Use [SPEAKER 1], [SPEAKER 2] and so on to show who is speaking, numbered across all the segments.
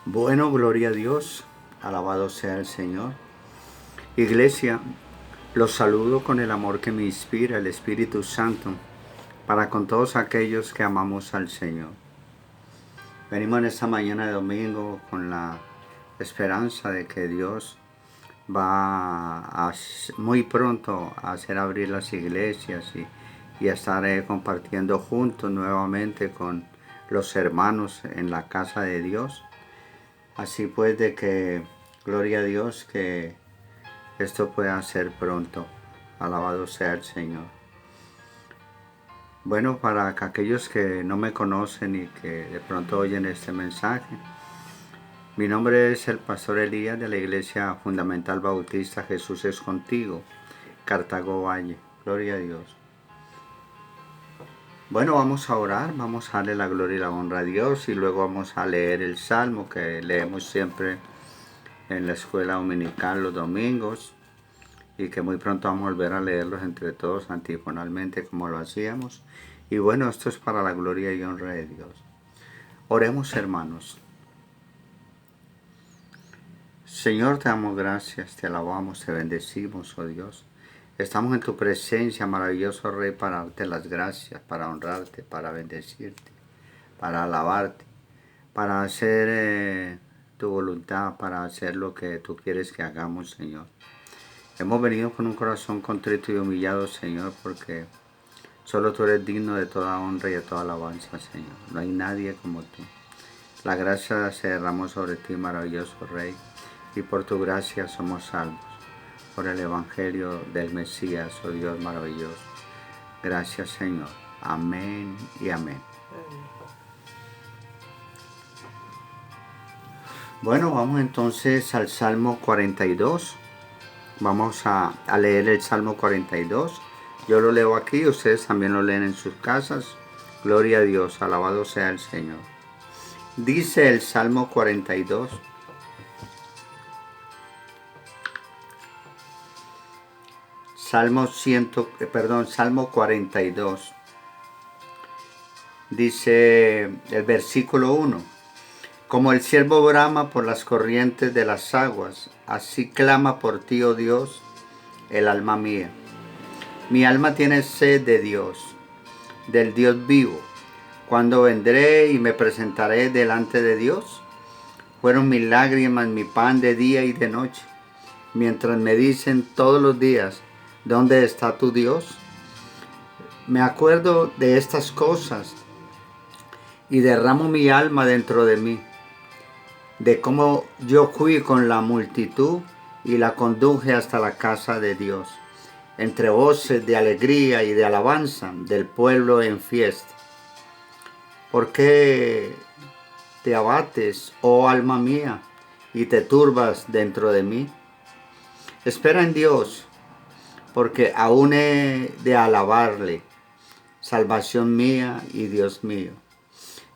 [SPEAKER 1] Bueno, gloria a Dios, alabado sea el Señor. Iglesia, los saludo con el amor que me inspira el Espíritu Santo para con todos aquellos que amamos al Señor. Venimos en esta mañana de domingo con la esperanza de que Dios va muy pronto a hacer abrir las iglesias y a estar compartiendo juntos nuevamente con los hermanos en la casa de Dios. Así pues, de que gloria a Dios que esto pueda ser pronto. Alabado sea el Señor. Bueno, para aquellos que no me conocen y que de pronto oyen este mensaje, mi nombre es el pastor Elías de la Iglesia Fundamental Bautista Jesús es Contigo, Cartago Valle. Gloria a Dios. Bueno, vamos a orar, vamos a darle la gloria y la honra a Dios y luego vamos a leer el Salmo que leemos siempre en la escuela dominical los domingos y que muy pronto vamos a volver a leerlos entre todos antifonalmente como lo hacíamos. Y bueno, esto es para la gloria y honra de Dios. Oremos, hermanos. Señor, te damos gracias, te alabamos, te bendecimos, oh Dios. Estamos en tu presencia, maravilloso Rey, para darte las gracias, para honrarte, para bendecirte, para alabarte, para hacer tu voluntad, para hacer lo que tú quieres que hagamos, Señor. Hemos venido con un corazón contrito y humillado, Señor, porque solo tú eres digno de toda honra y de toda alabanza, Señor. No hay nadie como tú. La gracia se derramó sobre ti, maravilloso Rey, y por tu gracia somos salvos. Por el Evangelio del Mesías, oh Dios maravilloso. Gracias, Señor. Amén y amén. Bueno, vamos entonces al Salmo 42. Vamos a leer el Salmo 42. Yo lo leo aquí, ustedes también lo leen en sus casas. Gloria a Dios, alabado sea el Señor. Dice el Salmo 42. Salmo 42. Dice el versículo 1. Como el ciervo brama por las corrientes de las aguas, así clama por ti, oh Dios, el alma mía. Mi alma tiene sed de Dios, del Dios vivo. ¿Cuándo vendré y me presentaré delante de Dios? Fueron mis lágrimas mi pan de día y de noche, mientras me dicen todos los días, ¿dónde está tu Dios? Me acuerdo de estas cosas y derramo mi alma dentro de mí, de cómo yo fui con la multitud y la conduje hasta la casa de Dios, entre voces de alegría y de alabanza del pueblo en fiesta. ¿Por qué te abates, oh alma mía, y te turbas dentro de mí? Espera en Dios, porque aún he de alabarle, salvación mía y Dios mío.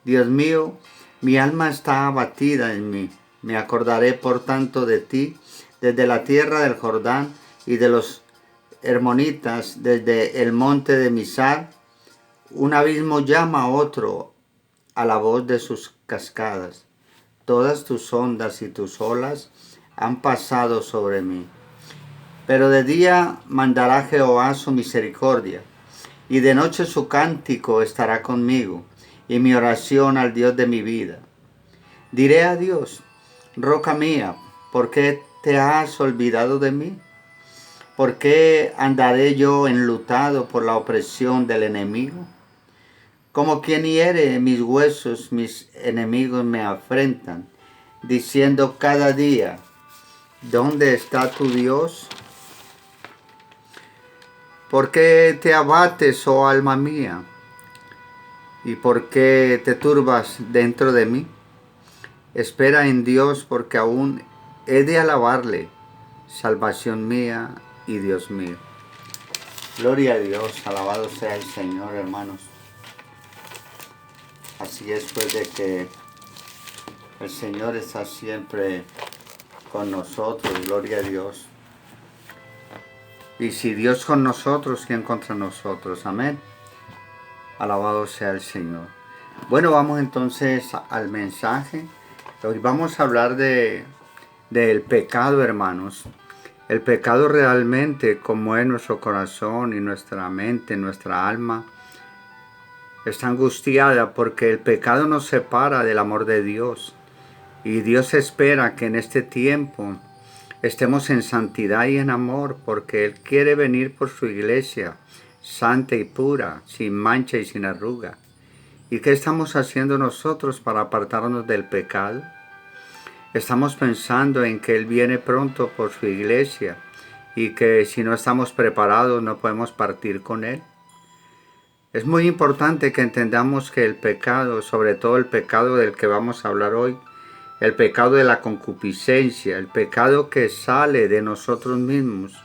[SPEAKER 1] Dios mío, mi alma está abatida en mí. Me acordaré por tanto de ti desde la tierra del Jordán y de los hermonitas, desde el monte de Misar. Un abismo llama a otro a la voz de sus cascadas. Todas tus ondas y tus olas han pasado sobre mí. Pero de día mandará Jehová su misericordia, y de noche su cántico estará conmigo, y mi oración al Dios de mi vida. Diré a Dios, roca mía, ¿por qué te has olvidado de mí? ¿Por qué andaré yo enlutado por la opresión del enemigo? Como quien hiere mis huesos, mis enemigos me afrentan, diciendo cada día, ¿dónde está tu Dios? ¿Por qué te abates, oh alma mía? ¿Y por qué te turbas dentro de mí? Espera en Dios, porque aún he de alabarle, salvación mía y Dios mío. Gloria a Dios, alabado sea el Señor, hermanos. Así es, pues, de que el Señor está siempre con nosotros, gloria a Dios. Y si Dios con nosotros, ¿quién contra nosotros? Amén. Alabado sea el Señor. Bueno, vamos entonces al mensaje. Hoy vamos a hablar del pecado, hermanos. El pecado realmente, como es nuestro corazón y nuestra mente, nuestra alma, está angustiada porque el pecado nos separa del amor de Dios. Y Dios espera que en este tiempo estemos en santidad y en amor, porque Él quiere venir por su iglesia, santa y pura, sin mancha y sin arruga. ¿Y qué estamos haciendo nosotros para apartarnos del pecado? Estamos pensando en que Él viene pronto por su iglesia y que si no estamos preparados no podemos partir con Él. Es muy importante que entendamos que el pecado, sobre todo el pecado del que vamos a hablar hoy, el pecado de la concupiscencia, el pecado que sale de nosotros mismos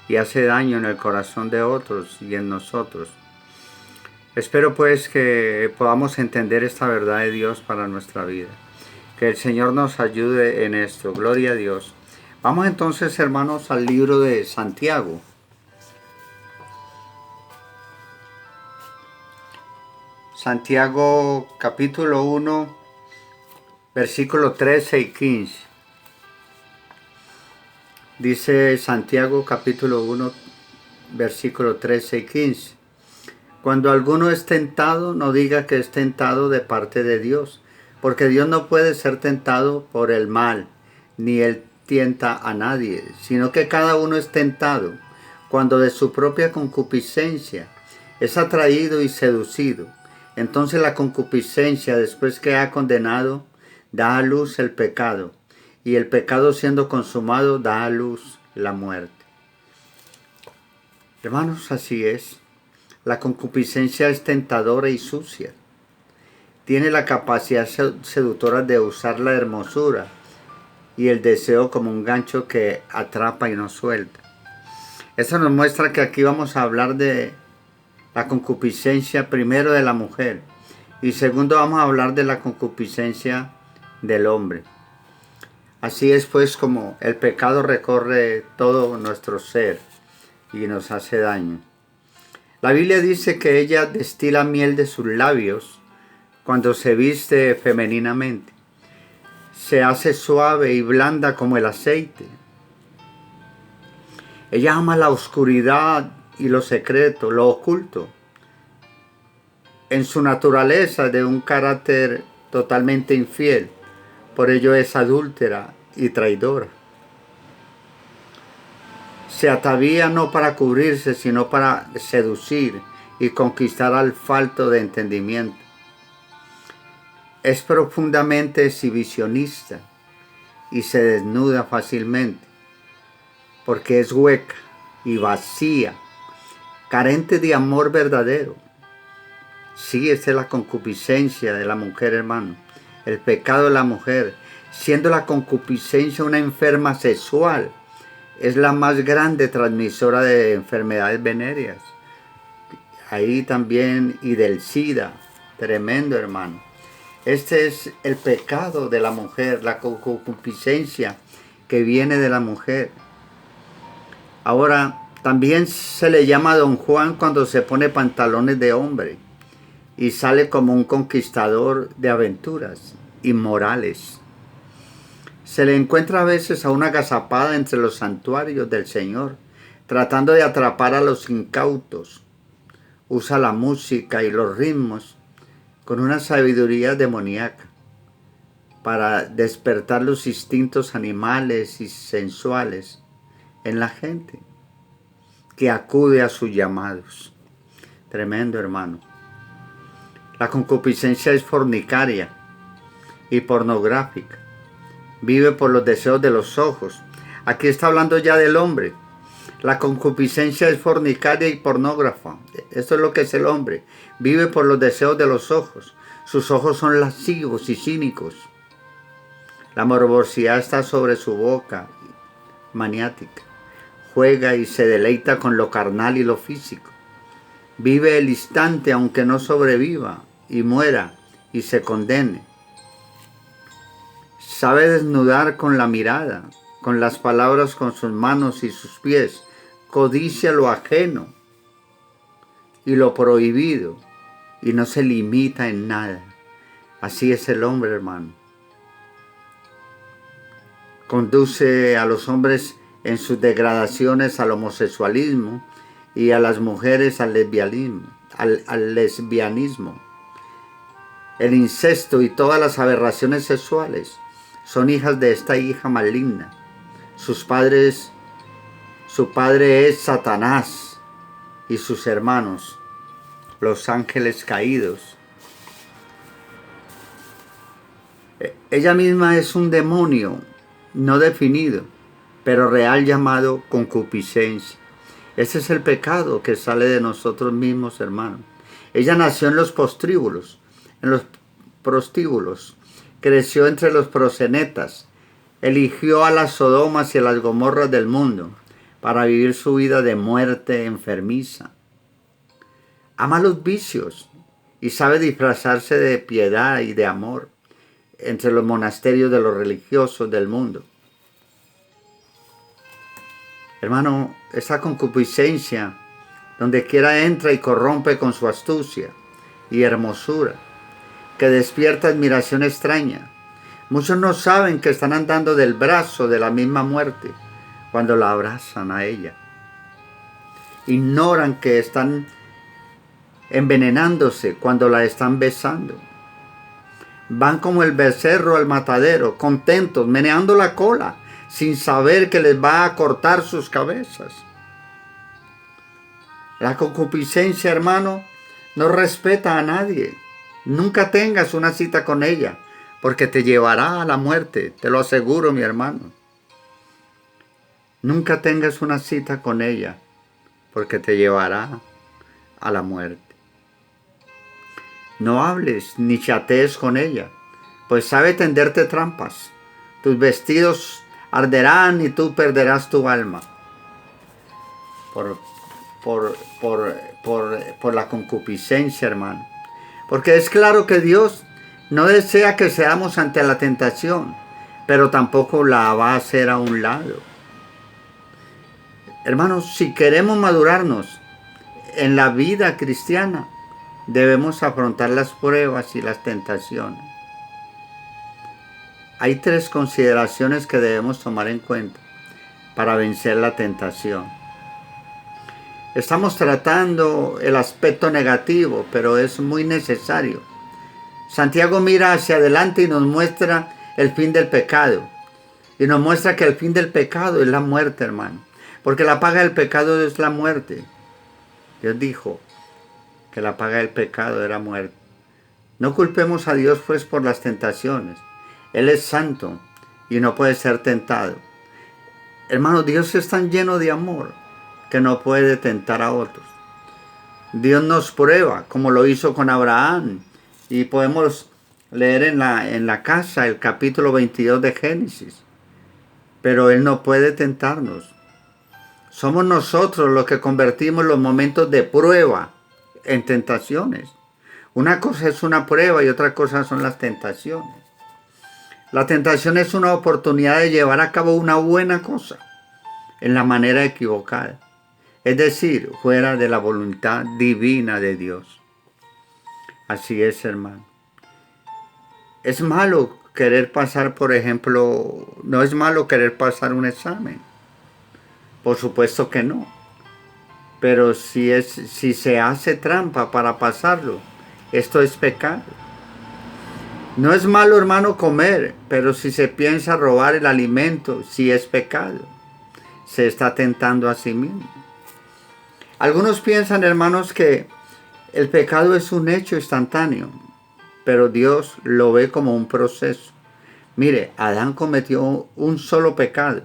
[SPEAKER 1] y hace daño en el corazón de otros y en nosotros. Espero pues que podamos entender esta verdad de Dios para nuestra vida. Que el Señor nos ayude en esto. Gloria a Dios. Vamos entonces, hermanos, al libro de Santiago. Santiago capítulo 1, versículos 13 y 15. Dice Santiago capítulo 1, versículos 13 y 15. Cuando alguno es tentado, no diga que es tentado de parte de Dios, porque Dios no puede ser tentado por el mal, ni Él tienta a nadie, sino que cada uno es tentado cuando de su propia concupiscencia es atraído y seducido. Entonces la concupiscencia, después que ha condenado, da a luz el pecado, y el pecado siendo consumado da a luz la muerte. Hermanos, así es. La concupiscencia es tentadora y sucia. Tiene la capacidad seductora de usar la hermosura y el deseo como un gancho que atrapa y no suelta. Eso nos muestra que aquí vamos a hablar de la concupiscencia primero de la mujer y segundo vamos a hablar de la concupiscencia del hombre. Así es pues como el pecado recorre todo nuestro ser y nos hace daño. La Biblia dice que ella destila miel de sus labios cuando se viste femeninamente. Se hace suave y blanda como el aceite. Ella ama la oscuridad y lo secreto, lo oculto. En su naturaleza de un carácter totalmente infiel, por ello es adúltera y traidora. Se atavía no para cubrirse, sino para seducir y conquistar al falto de entendimiento. Es profundamente exhibicionista y se desnuda fácilmente, porque es hueca y vacía, carente de amor verdadero. Sí, esta es la concupiscencia de la mujer, hermano. El pecado de la mujer, siendo la concupiscencia una enferma sexual, es la más grande transmisora de enfermedades venéreas. Ahí también, y del SIDA. Tremendo, hermano. Este es el pecado de la mujer, la concupiscencia que viene de la mujer. Ahora, también se le llama Don Juan cuando se pone pantalones de hombre y sale como un conquistador de aventuras inmorales. Se le encuentra a veces a una agazapada entre los santuarios del Señor, tratando de atrapar a los incautos. Usa la música y los ritmos con una sabiduría demoníaca para despertar los instintos animales y sensuales en la gente que acude a sus llamados. Tremendo, hermano. La concupiscencia es fornicaria y pornográfica. Vive por los deseos de los ojos. Aquí está hablando ya del hombre. La concupiscencia es fornicaria y pornógrafa. Esto es lo que es el hombre. Vive por los deseos de los ojos. Sus ojos son lascivos y cínicos. La morbosidad está sobre su boca, maniática. Juega y se deleita con lo carnal y lo físico. Vive el instante aunque no sobreviva y muera y se condene. Sabe desnudar con la mirada, con las palabras, con sus manos y sus pies. Codicia lo ajeno y lo prohibido y no se limita en nada. Así es el hombre, hermano. conduce a los hombres en sus degradaciones al homosexualismo y a las mujeres al lesbianismo. Al lesbianismo. El incesto y todas las aberraciones sexuales son hijas de esta hija maligna. Su padre es Satanás y sus hermanos, los ángeles caídos. Ella misma es un demonio no definido, pero real, llamado concupiscencia. Ese es el pecado que sale de nosotros mismos, hermanos. Ella nació en los prostíbulos, creció entre los prosenetas, eligió a las Sodomas y a las Gomorras del mundo para vivir su vida de muerte enfermiza. Ama los vicios y sabe disfrazarse de piedad y de amor entre los monasterios de los religiosos del mundo. Hermano, esa concupiscencia donde quiera entra y corrompe con su astucia y hermosura, que despierta admiración extraña. Muchos no saben que están andando del brazo de la misma muerte cuando la abrazan a ella. Ignoran que están envenenándose cuando la están besando. Van como el becerro al matadero, contentos, meneando la cola, sin saber que les va a cortar sus cabezas. La concupiscencia, hermano, no respeta a nadie. Nunca tengas una cita con ella, porque te llevará a la muerte, te lo aseguro, mi hermano. Nunca tengas una cita con ella, porque te llevará a la muerte. No hables ni chatees con ella, pues sabe tenderte trampas. Tus vestidos arderán y tú perderás tu alma por la concupiscencia, hermano. Porque es claro que Dios no desea que seamos ante la tentación, pero tampoco la va a hacer a un lado. Hermanos, si queremos madurarnos en la vida cristiana, debemos afrontar las pruebas y las tentaciones. Hay 3 consideraciones que debemos tomar en cuenta para vencer la tentación. Estamos tratando el aspecto negativo, pero es muy necesario. Santiago mira hacia adelante y nos muestra el fin del pecado. Y nos muestra que el fin del pecado es la muerte, hermano. Porque la paga del pecado es la muerte. Dios dijo que la paga del pecado era muerte. No culpemos a Dios pues por las tentaciones. Él es santo y no puede ser tentado. Hermano, Dios es tan lleno de amor que no puede tentar a otros. Dios nos prueba, como lo hizo con Abraham. Y podemos leer en la casa el capítulo 22 de Génesis. Pero Él no puede tentarnos. Somos nosotros los que convertimos los momentos de prueba en tentaciones. Una cosa es una prueba y otra cosa son las tentaciones. La tentación es una oportunidad de llevar a cabo una buena cosa en la manera equivocada. Es decir, fuera de la voluntad divina de Dios. Así es, hermano. Es malo querer pasar, por ejemplo, no es malo querer pasar un examen. Por supuesto que no. Pero si se hace trampa para pasarlo, esto es pecado. No es malo, hermano, comer, pero si se piensa robar el alimento, sí es pecado. Se está tentando a sí mismo. Algunos piensan, hermanos, que el pecado es un hecho instantáneo, pero Dios lo ve como un proceso. Mire, Adán cometió un solo pecado.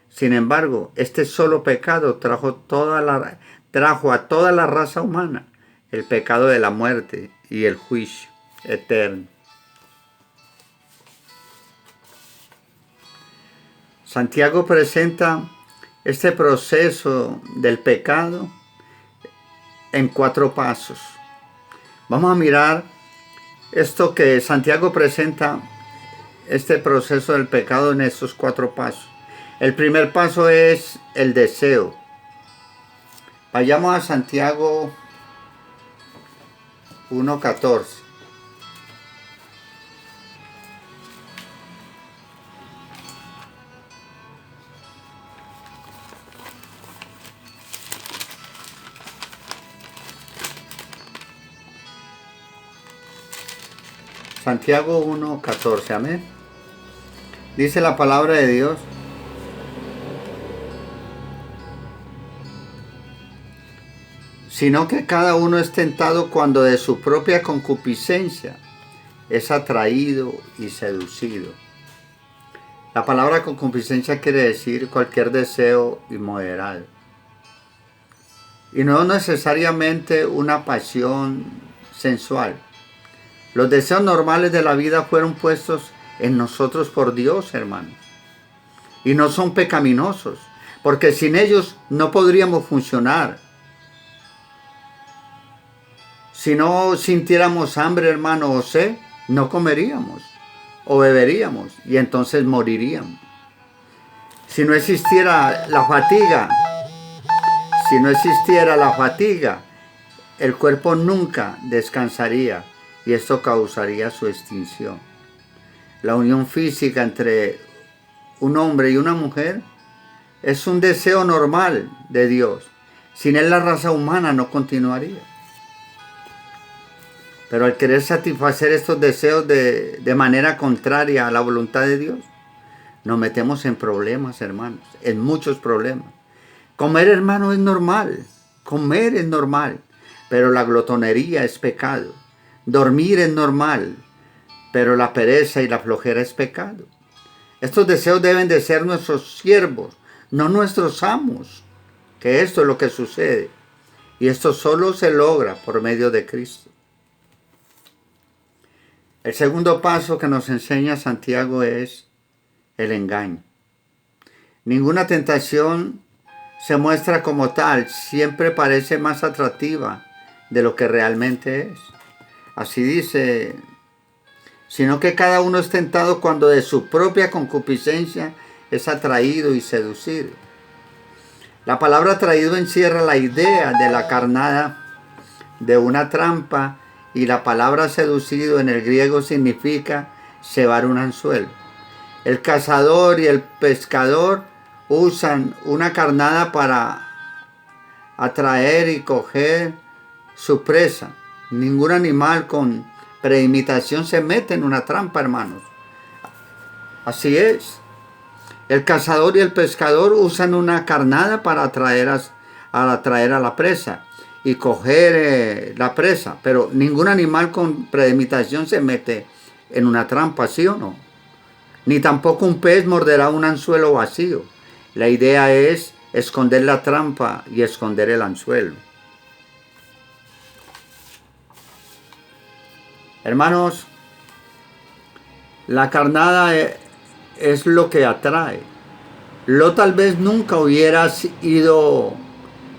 [SPEAKER 1] Sin embargo, este solo pecado trajo a toda la raza humana el pecado de la muerte y el juicio eterno. Santiago presenta este proceso del pecado en 4 pasos. Vamos a mirar esto que Santiago presenta, este proceso del pecado en estos 4 pasos. El primer paso es el deseo. Vayamos a Santiago 1:14. Santiago 1:14, amén. Dice la palabra de Dios: sino que cada uno es tentado cuando de su propia concupiscencia es atraído y seducido. La palabra concupiscencia quiere decir cualquier deseo inmoderado. Y no necesariamente una pasión sensual. Los deseos normales de la vida fueron puestos en nosotros por Dios, hermanos. Y no son pecaminosos, porque sin ellos no podríamos funcionar. Si no sintiéramos hambre, hermano, o sed, no comeríamos o beberíamos y entonces moriríamos. Si no existiera la fatiga, el cuerpo nunca descansaría y esto causaría su extinción. La unión física entre un hombre y una mujer es un deseo normal de Dios. Sin él la raza humana no continuaría. Pero al querer satisfacer estos deseos de manera contraria a la voluntad de Dios, nos metemos en problemas, hermanos, en muchos problemas. Comer, hermano, es normal. Comer es normal, pero la glotonería es pecado. Dormir es normal, pero la pereza y la flojera es pecado. Estos deseos deben de ser nuestros siervos, no nuestros amos, que esto es lo que sucede. Y esto solo se logra por medio de Cristo. El segundo paso que nos enseña Santiago es el engaño. Ninguna tentación se muestra como tal, siempre parece más atractiva de lo que realmente es. Así dice, sino que cada uno es tentado cuando de su propia concupiscencia es atraído y seducido. La palabra atraído encierra la idea de la carnada, de una trampa, y la palabra seducido en el griego significa cebar un anzuelo. El cazador y el pescador usan una carnada para atraer y coger su presa. Ningún animal con premeditación se mete en una trampa, hermanos. Así es. El cazador y el pescador usan una carnada para atraer a la presa y coger la presa, pero ningún animal con premeditación se mete en una trampa, ¿sí o no? Ni tampoco un pez morderá un anzuelo vacío. La idea es esconder la trampa y esconder el anzuelo. Hermanos, la carnada es lo que atrae. Lot tal vez nunca hubiera ido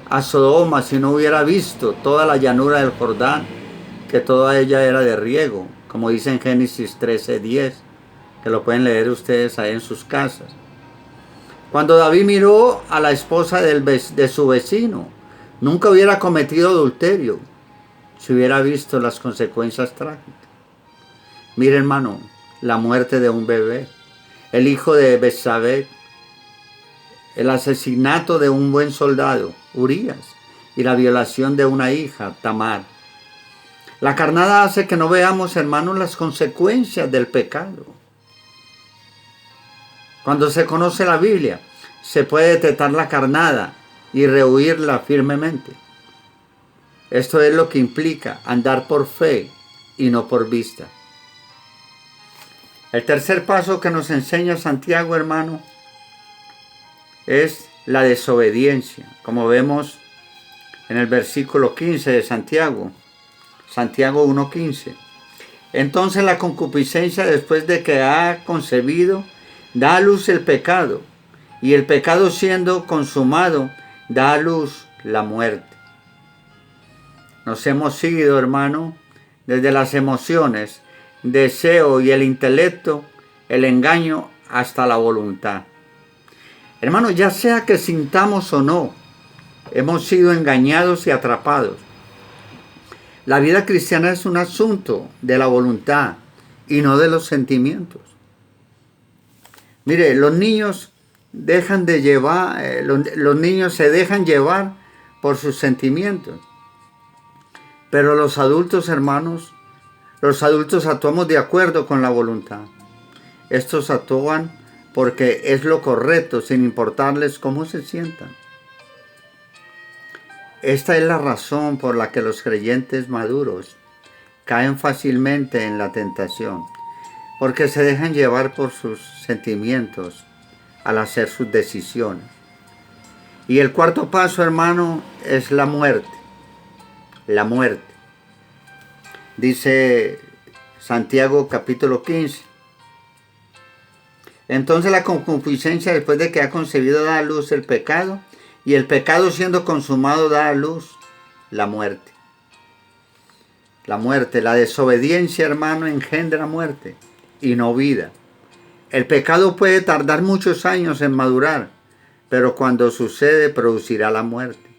[SPEAKER 1] a Sodoma si no hubiera visto toda la llanura del Jordán, que toda ella era de riego, como dice en Génesis 13:10, que lo pueden leer ustedes ahí en sus casas. Cuando David miró a la esposa de su vecino, nunca hubiera cometido adulterio si hubiera visto las consecuencias trágicas. Mire, hermano, la muerte de un bebé, el hijo de Betsabé, el asesinato de un buen soldado, Urías, y la violación de una hija, Tamar. La carnada hace que no veamos, hermanos, las consecuencias del pecado. Cuando se conoce la Biblia, se puede detectar la carnada y rehuirla firmemente. Esto es lo que implica andar por fe y no por vista. El tercer paso que nos enseña Santiago, hermano, es la desobediencia, como vemos en el versículo 15 de Santiago 1:15. Entonces la concupiscencia, después de que ha concebido, da a luz el pecado, y el pecado siendo consumado, da a luz la muerte. Nos hemos ido, hermano, desde las emociones, deseo y el intelecto, el engaño, hasta la voluntad. Hermanos, ya sea que sintamos o no, hemos sido engañados y atrapados. La vida cristiana es un asunto de la voluntad y no de los sentimientos. Mire, los niños los niños se dejan llevar por sus sentimientos. Pero los adultos, hermanos, Los adultos actuamos de acuerdo con la voluntad. Estos actúan porque es lo correcto, sin importarles cómo se sientan. Esta es la razón por la que los creyentes maduros caen fácilmente en la tentación, porque se dejan llevar por sus sentimientos al hacer sus decisiones. Y el cuarto paso, hermano, es la muerte. La muerte. Dice Santiago capítulo 15. Entonces la concupiscencia, después de que ha concebido, da a luz el pecado, y el pecado siendo consumado da a luz la muerte. La muerte, la desobediencia, hermano, engendra muerte y no vida. El pecado puede tardar muchos años en madurar, pero cuando sucede producirá la muerte.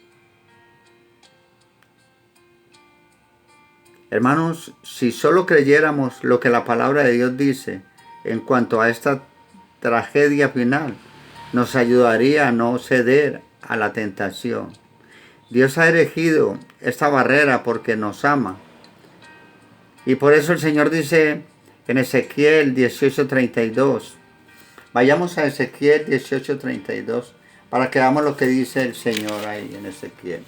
[SPEAKER 1] Hermanos, si solo creyéramos lo que la palabra de Dios dice en cuanto a esta tragedia final, nos ayudaría a no ceder a la tentación. Dios ha erigido esta barrera porque nos ama. Y por eso el Señor dice en Ezequiel 18:32. Vayamos a Ezequiel 18:32 para que veamos lo que dice el Señor ahí en Ezequiel.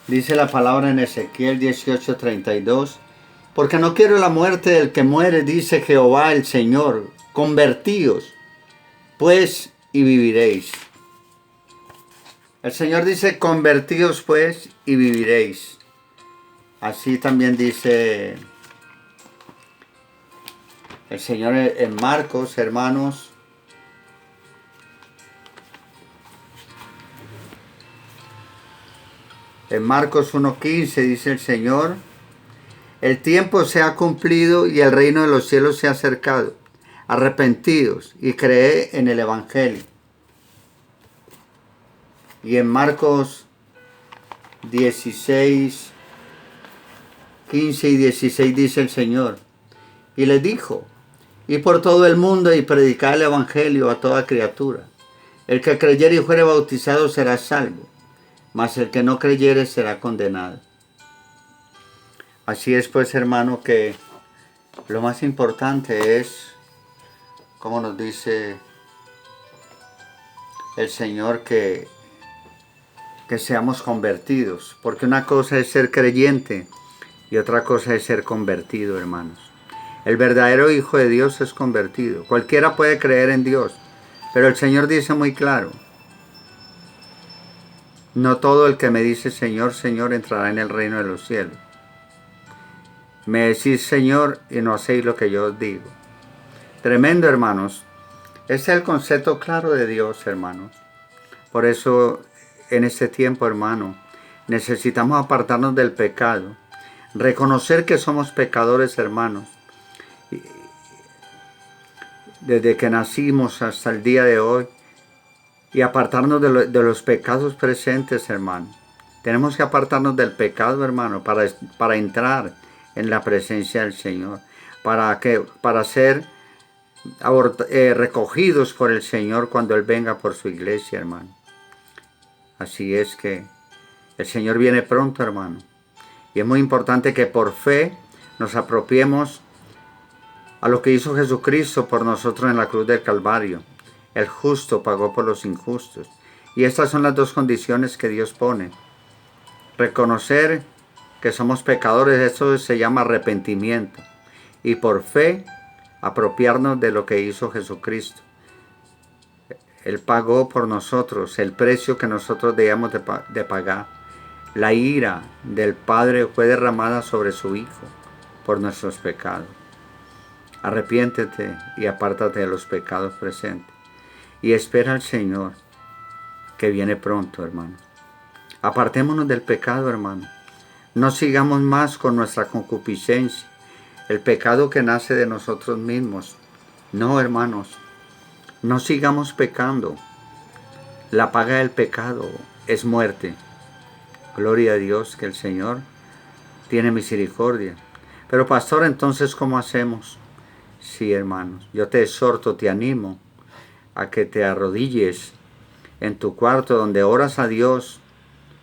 [SPEAKER 1] Dice la palabra en Ezequiel 18:32. Porque no quiero la muerte del que muere, dice Jehová el Señor. Convertíos, pues, y viviréis. El Señor dice, convertíos, pues, y viviréis. Así también dice el Señor en Marcos, hermanos. En Marcos 1:15 dice el Señor, el tiempo se ha cumplido y el reino de los cielos se ha acercado. Arrepentidos y creed en el Evangelio. Y en Marcos 16, 15 y 16 dice el Señor, y les dijo, y por todo el mundo y predicar el Evangelio a toda criatura. El que creyere y fuere bautizado será salvo, mas el que no creyere será condenado. Así es pues, hermano, que lo más importante es, como nos dice el Señor, que seamos convertidos. Porque una cosa es ser creyente y otra cosa es ser convertido, hermanos. El verdadero Hijo de Dios es convertido. Cualquiera puede creer en Dios, pero el Señor dice muy claro, no todo el que me dice Señor, Señor entrará en el reino de los cielos. Me decís Señor y no hacéis lo que yo os digo. Tremendo, hermanos. Ese es el concepto claro de Dios, hermanos. Por eso, en este tiempo, hermano, necesitamos apartarnos del pecado. Reconocer que somos pecadores, hermanos. Desde que nacimos hasta el día de hoy. Y apartarnos de los pecados presentes, hermano. Tenemos que apartarnos del pecado, hermano, para entrar en la presencia del Señor. Para ser recogidos por el Señor cuando Él venga por su iglesia, hermano. Así es que el Señor viene pronto, hermano. Y es muy importante que por fe nos apropiemos a lo que hizo Jesucristo por nosotros en la cruz del Calvario. El justo pagó por los injustos. Y estas son las dos condiciones que Dios pone. Reconocer que somos pecadores, eso se llama arrepentimiento. Y por fe, apropiarnos de lo que hizo Jesucristo. Él pagó por nosotros el precio que nosotros debíamos de pagar. La ira del Padre fue derramada sobre su Hijo por nuestros pecados. Arrepiéntete y apártate de los pecados presentes. Y espera al Señor que viene pronto, hermano. Apartémonos del pecado, hermano. No sigamos más con nuestra concupiscencia, el pecado que nace de nosotros mismos. No, hermanos, no sigamos pecando. La paga del pecado es muerte. Gloria a Dios que el Señor tiene misericordia. Pero pastor, entonces, ¿cómo hacemos? Sí, hermanos, yo te exhorto, te animo a que te arrodilles en tu cuarto donde oras a Dios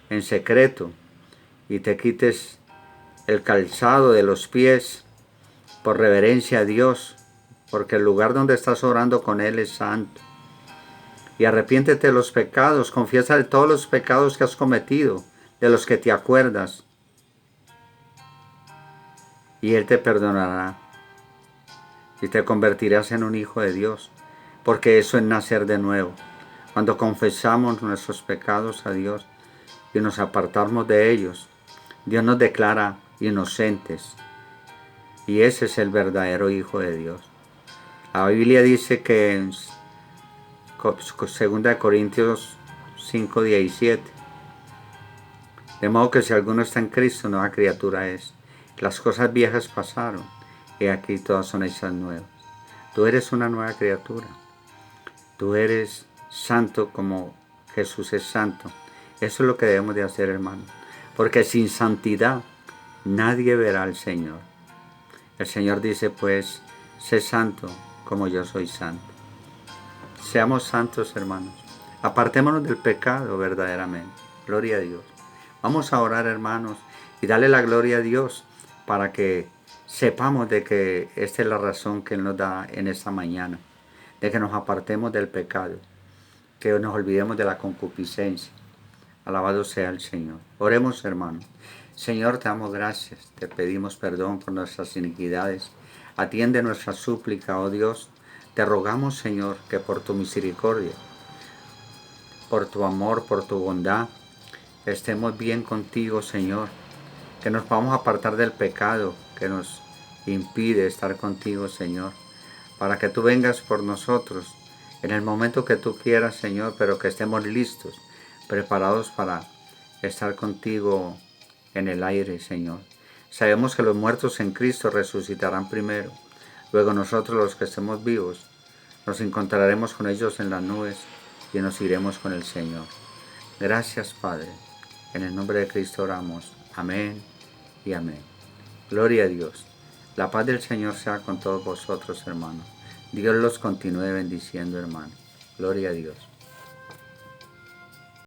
[SPEAKER 1] en secreto y te quites el calzado de los pies por reverencia a Dios, porque el lugar donde estás orando con Él es santo. Y arrepiéntete de los pecados, confiesa de todos los pecados que has cometido, de los que te acuerdas, y Él te perdonará y te convertirás en un hijo de Dios, porque eso es nacer de nuevo. Cuando confesamos nuestros pecados a Dios y nos apartamos de ellos, Dios nos declara inocentes, y ese es el verdadero Hijo de Dios. La Biblia dice que en 2 Corintios 5:17, de modo que si alguno está en Cristo, nueva criatura es. Las cosas viejas pasaron, y aquí todas son hechas nuevas. Tú eres una nueva criatura. Tú eres santo como Jesús es santo. Eso es lo que debemos de hacer, hermano. Porque sin santidad nadie verá al Señor. El Señor dice, pues, sé santo como yo soy santo. Seamos santos, hermanos. Apartémonos del pecado verdaderamente. Gloria a Dios. Vamos a orar, hermanos, y darle la gloria a Dios para que sepamos de que esta es la razón que Él nos da en esta mañana. De que nos apartemos del pecado. Que nos olvidemos de la concupiscencia. Alabado sea el Señor. Oremos, hermanos. Señor, te damos gracias. Te pedimos perdón por nuestras iniquidades. Atiende nuestra súplica, oh Dios. Te rogamos, Señor, que por tu misericordia, por tu amor, por tu bondad, estemos bien contigo, Señor. Que nos podamos apartar del pecado que nos impide estar contigo, Señor. Para que tú vengas por nosotros en el momento que tú quieras, Señor, pero que estemos listos, preparados para estar contigo en el aire, Señor. Sabemos que los muertos en Cristo resucitarán primero. Luego nosotros, los que estemos vivos, nos encontraremos con ellos en las nubes y nos iremos con el Señor. Gracias, Padre. En el nombre de Cristo oramos. Amén y amén. Gloria a Dios. La paz del Señor sea con todos vosotros, hermanos. Dios los continúe bendiciendo, hermanos. Gloria a Dios.